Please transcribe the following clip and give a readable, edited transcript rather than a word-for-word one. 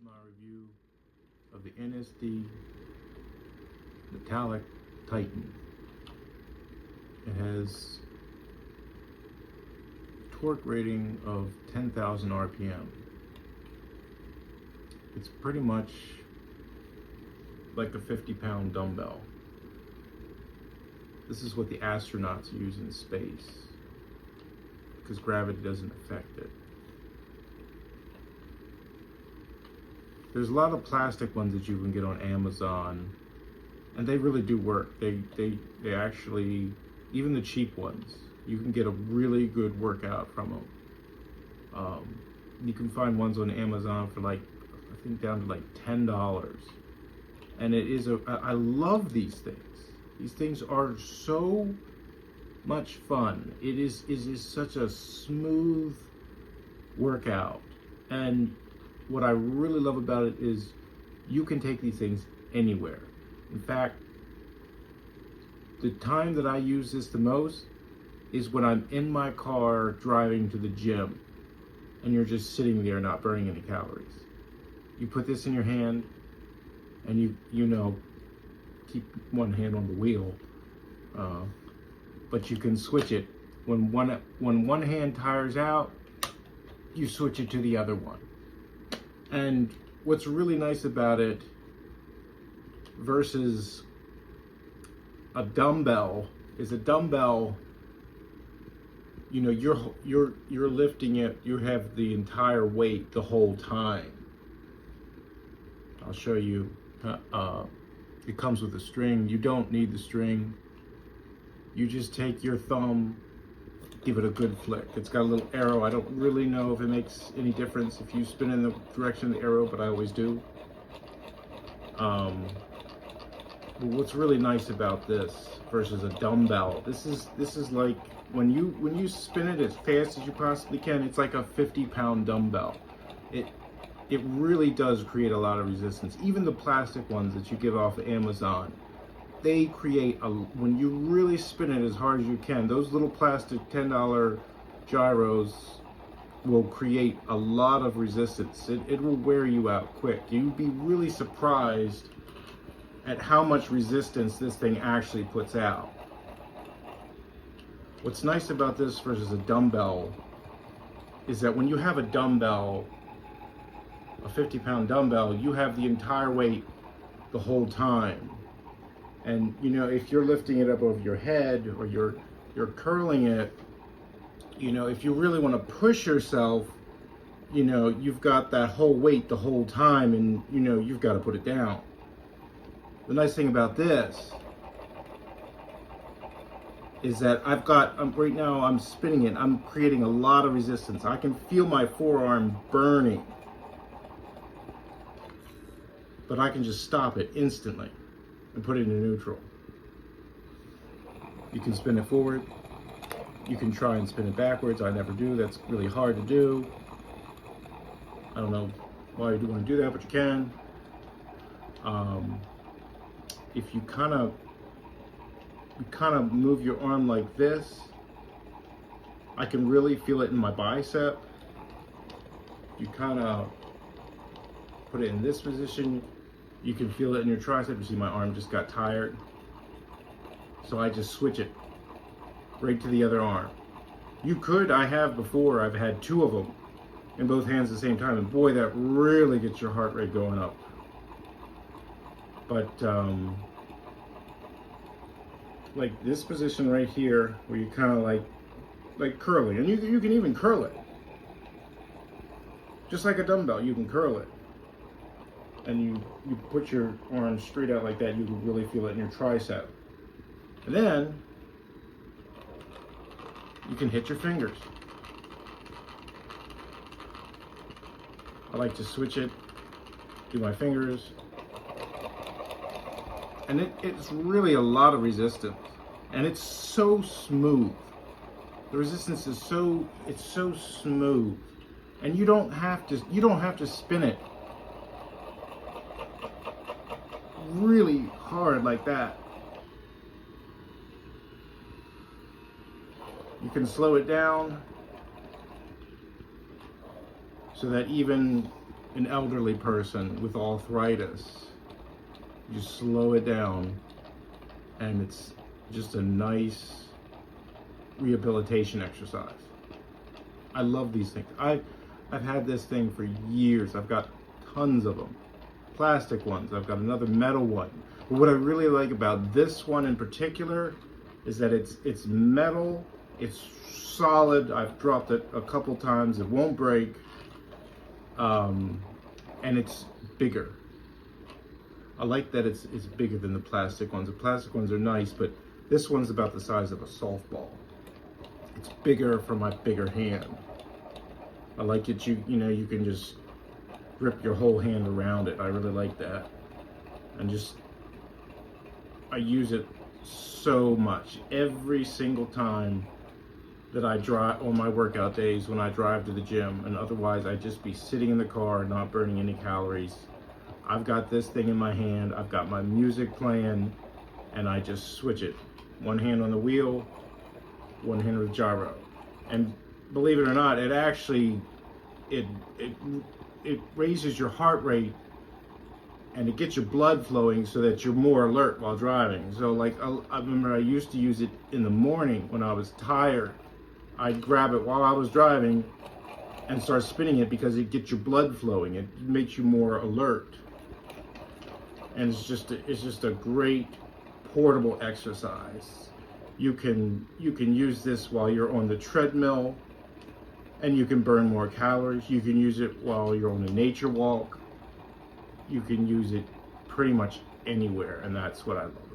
my review of the NSD Metallic Titan. It has torque rating of 10,000 RPM. It's pretty much like a 50-pound dumbbell. This is what the astronauts use in space because gravity doesn't affect it. There's a lot of plastic ones that you can get on Amazon, and they really do work. They actually, even the cheap ones, you can get a really good workout from them. You can find ones on Amazon for like, I think down to like $10. And it is I love these things. These things are so much fun. It is such a smooth workout. And what I really love about it is you can take these things anywhere. In fact, the time that I use this the most is when I'm in my car driving to the gym and you're just sitting there not burning any calories. You put this in your hand and you know, keep one hand on the wheel, but you can switch it. When one hand tires out, you switch it to the other one. And what's really nice about it versus a dumbbell is a dumbbell, you know, you're lifting it, you have the entire weight the whole time. I'll show you. It comes with a string. You don't need the string. You just take your thumb, give it a good flick. It's got a little arrow. I don't really know if it makes any difference if you spin in the direction of the arrow, but I always do. What's really nice about this versus a dumbbell, this is like when you spin it as fast as you possibly can, it's like a 50-pound dumbbell. It really does create a lot of resistance. Even the plastic ones that you get off of Amazon, they create when you really spin it as hard as you can, those little plastic $10 gyros will create a lot of resistance. It will wear you out quick. You'd be really surprised at how much resistance this thing actually puts out. What's nice about this versus a dumbbell is that when you have a dumbbell, a 50-pound dumbbell, you have the entire weight the whole time. And you know, if you're lifting it up over your head or you're curling it, you know, if you really want to push yourself, you know, you've got that whole weight the whole time, and you know, you've got to put it down. The nice thing about this is that right now I'm spinning it, I'm creating a lot of resistance. I can feel my forearm burning, but I can just stop it instantly and put it in neutral. You can spin it forward. You can try and spin it backwards. I never do. That's really hard to do. I don't know why you do want to do that, but you can. If you kind of move your arm like this, I can really feel it in my bicep. You kind of put it in this position, you can feel it in your tricep. You see my arm just got tired. So I just switch it right to the other arm. You could, I've had two of them in both hands at the same time, and boy, that really gets your heart rate going up. But like this position right here, where you kind of like curling, and you can even curl it. Just like a dumbbell, you can curl it. And you put your arm straight out like that, you can really feel it in your tricep. And then you can hit your fingers. I like to switch it, do my fingers. And it's really a lot of resistance. And it's so smooth. The resistance is so smooth. And you don't have to spin it really hard like that. You can slow it down so that even an elderly person with arthritis. You slow it down, and it's just a nice rehabilitation exercise. I love these things. I've had this thing for years. I've got tons of them. Plastic ones. I've got another metal one. But what I really like about this one in particular is that it's metal, it's solid. I've dropped it a couple times. It won't break. And it's bigger. I like that it's bigger than the plastic ones. The plastic ones are nice, but this one's about the size of a softball. It's bigger for my bigger hand. I like it. You know, you can just grip your whole hand around it. I really like that. And I use it so much every single time that I drive on my workout days, when I drive to the gym, and otherwise I just be sitting in the car not burning any calories. I've got this thing in my hand, I've got my music playing, and I just switch it. One hand on the wheel, one hand on the gyro. And believe it or not, it actually, it raises your heart rate, and it gets your blood flowing so that you're more alert while driving. So like, I remember I used to use it in the morning when I was tired. I'd grab it while I was driving and start spinning it because it gets your blood flowing. It makes you more alert. And it's just a great portable exercise. You can use this while you're on the treadmill, and you can burn more calories. You can use it while you're on a nature walk. You can use it pretty much anywhere, and that's what I love.